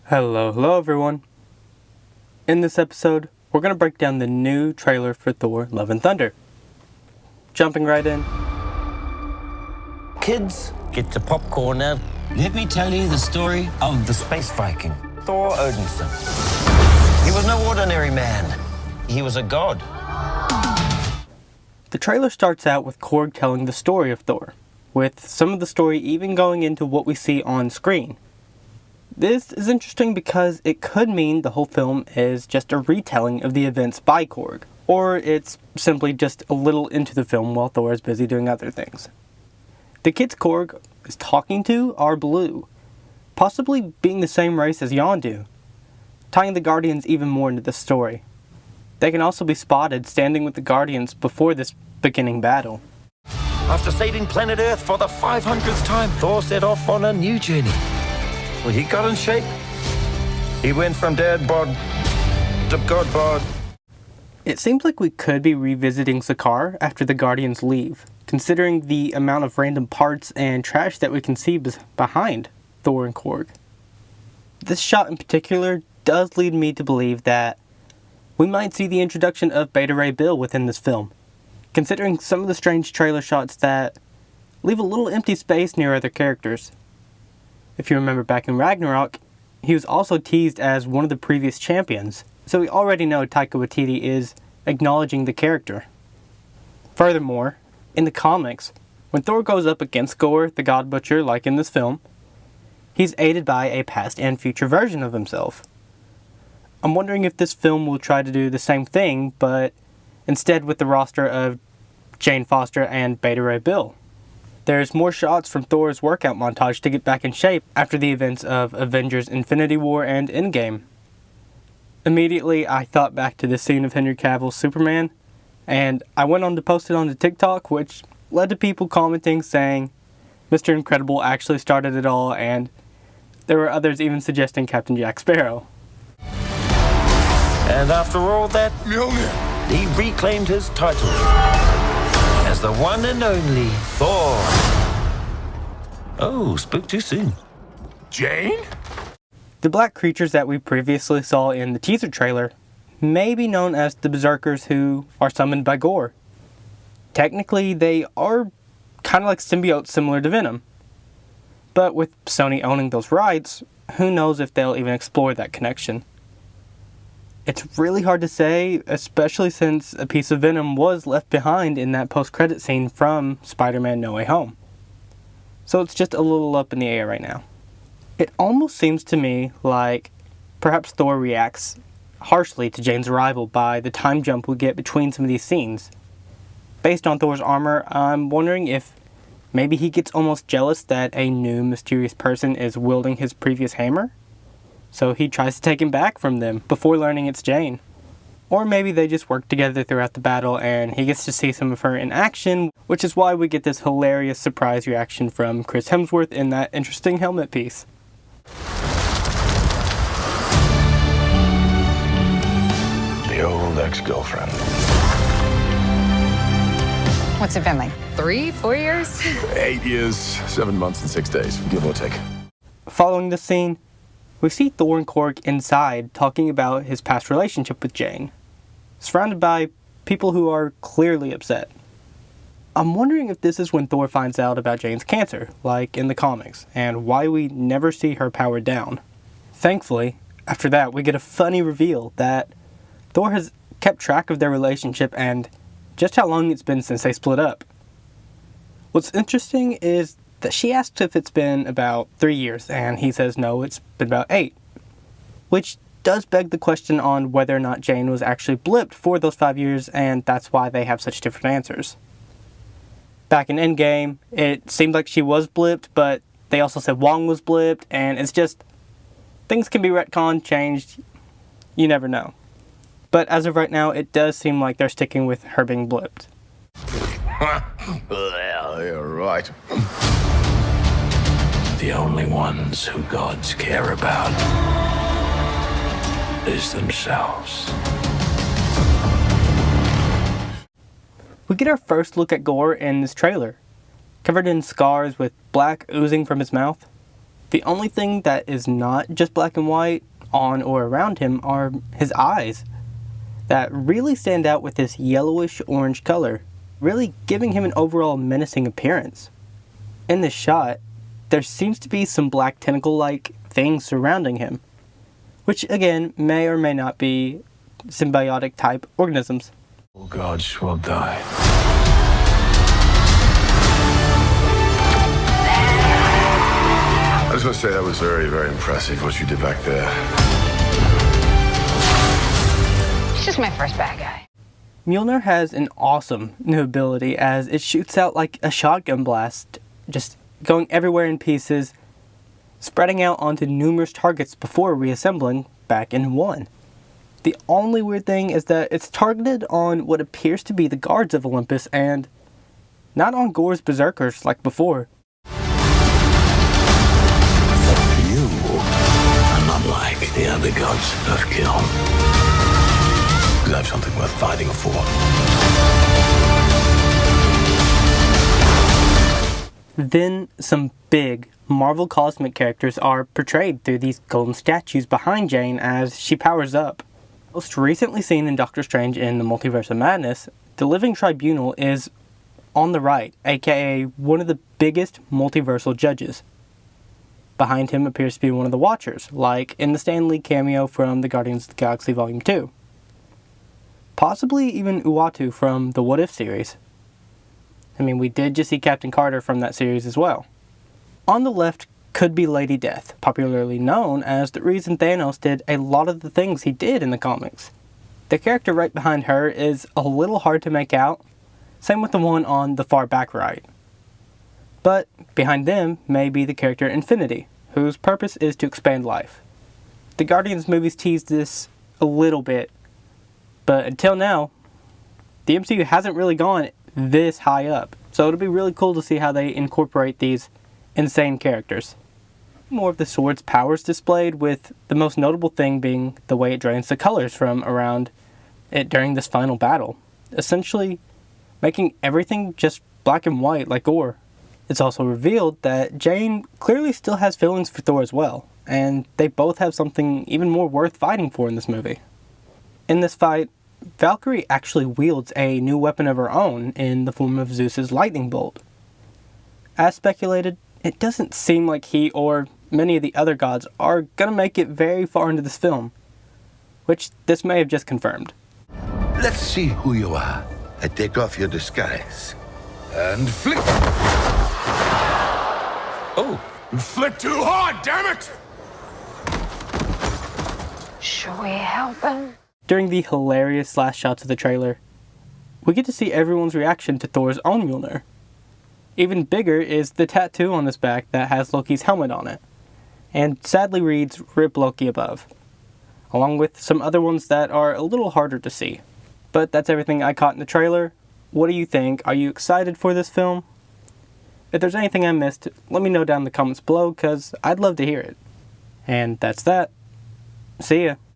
Hello everyone. In this episode, we're going to break down the new trailer for Thor: Love and Thunder. Jumping right in. Kids, get your popcorn now. Let me tell you the story of the space Viking, Thor Odinson. He was no ordinary man. He was a god. The trailer starts out with Korg telling the story of Thor, with some of the story even going into what we see on screen. This is interesting because it could mean the whole film is just a retelling of the events by Korg, or it's simply just a little into the film while Thor is busy doing other things. The kids Korg is talking to are blue, possibly being the same race as Yondu, tying the Guardians even more into the story. They can also be spotted standing with the Guardians before this beginning battle. After saving planet Earth for the 500th time, Thor set off on a new journey. Well, he got in shape. He went from dad bod to god bod. It seems like we could be revisiting Sakaar after the Guardians leave, considering the amount of random parts and trash that we can see behind Thor and Korg. This shot in particular does lead me to believe that we might see the introduction of Beta Ray Bill within this film, considering some of the strange trailer shots that leave a little empty space near other characters. If you remember back in Ragnarok, he was also teased as one of the previous champions, so we already know Taika Waititi is acknowledging the character. Furthermore, in the comics, when Thor goes up against Gorr, the God Butcher, like in this film, he's aided by a past and future version of himself. I'm wondering if this film will try to do the same thing, but instead with the roster of Jane Foster and Beta Ray Bill. There's more shots from Thor's workout montage to get back in shape after the events of Avengers Infinity War and Endgame. Immediately, I thought back to the scene of Henry Cavill's Superman, and I went on to post it on the TikTok, which led to people commenting saying Mr. Incredible actually started it all, and there were others even suggesting Captain Jack Sparrow. And after all that, he reclaimed his title as the one and only Thor. Oh, spoke too soon. Jane? The black creatures that we previously saw in the teaser trailer may be known as the Berserkers who are summoned by Gorr. Technically, they are kind of like symbiotes similar to Venom. But with Sony owning those rights, who knows if they'll even explore that connection. It's really hard to say, especially since a piece of Venom was left behind in that post-credit scene from Spider-Man No Way Home. So it's just a little up in the air right now. It almost seems to me like perhaps Thor reacts harshly to Jane's arrival by the time jump we get between some of these scenes. Based on Thor's armor, I'm wondering if maybe he gets almost jealous that a new mysterious person is wielding his previous hammer. So he tries to take him back from them before learning it's Jane. Or maybe they just work together throughout the battle and he gets to see some of her in action, which is why we get this hilarious surprise reaction from Chris Hemsworth in that interesting helmet piece. The old ex-girlfriend. What's it been like? 3-4 years? 8 years, 7 months, and 6 days, give or take. Following this scene, we see Thor and Korg inside talking about his past relationship with Jane, surrounded by people who are clearly upset. I'm wondering if this is when Thor finds out about Jane's cancer, like in the comics, and why we never see her powered down. Thankfully, after that, we get a funny reveal that Thor has kept track of their relationship and just how long it's been since they split up. What's interesting is that she asks if it's been about 3 years, and he says no, it's been about 8. Which does beg the question on whether or not Jane was actually blipped for those 5 years, and that's why they have such different answers. Back in Endgame, it seemed like she was blipped, but they also said Wong was blipped, and it's just, things can be retconned, changed, you never know. But as of right now, it does seem like they're sticking with her being blipped. Well, you're right. The only ones who gods care about is themselves. We get our first look at Gorr in this trailer, covered in scars with black oozing from his mouth. The only thing that is not just black and white on or around him are his eyes, that really stand out with this yellowish orange color, really giving him an overall menacing appearance. In this shot, there seems to be some black tentacle-like things surrounding him, which again may or may not be symbiotic type organisms. All gods will die. I just want to say that was very, very impressive what you did back there. He's just my first bad guy. Mjolnir has an awesome new ability as it shoots out like a shotgun blast, just going everywhere in pieces, spreading out onto numerous targets before reassembling back in one. The only weird thing is that it's targeted on what appears to be the guards of Olympus and not on Gor's berserkers like before. You are not like the other gods of kill. Because I have something worth fighting for. Then some big Marvel cosmic characters are portrayed through these golden statues behind Jane as she powers up. Most recently seen in Doctor Strange in the Multiverse of Madness, the Living Tribunal is on the right, aka one of the biggest multiversal judges. Behind him appears to be one of the Watchers, like in the Stan Lee cameo from the Guardians of the Galaxy Volume 2. Possibly even Uatu from the What If series. I mean, we did just see Captain Carter from that series as well. On the left could be Lady Death, popularly known as the reason Thanos did a lot of the things he did in the comics. The character right behind her is a little hard to make out, same with the one on the far back right. But behind them may be the character Infinity, whose purpose is to expand life. The Guardians movies teased this a little bit, but until now, the MCU hasn't really gone this high up, so it'll be really cool to see how they incorporate these insane characters. More of the sword's powers displayed, with the most notable thing being the way it drains the colors from around it during this final battle, essentially making everything just black and white like Gore. It's also revealed that Jane clearly still has feelings for Thor as well, and they both have something even more worth fighting for in this movie. In this fight, Valkyrie actually wields a new weapon of her own in the form of Zeus's lightning bolt. As speculated, it doesn't seem like he or many of the other gods are gonna make it very far into this film, which this may have just confirmed. Let's see who you are. I take off your disguise. And flick! Oh, you flicked too hard, damn it! Should we help him? During the hilarious last shots of the trailer, we get to see everyone's reaction to Thor's own Mjolnir. Even bigger is the tattoo on his back that has Loki's helmet on it, and sadly reads "Rip Loki" above, along with some other ones that are a little harder to see. But that's everything I caught in the trailer. What do you think? Are you excited for this film? If there's anything I missed, let me know down in the comments below, because I'd love to hear it. And that's that. See ya.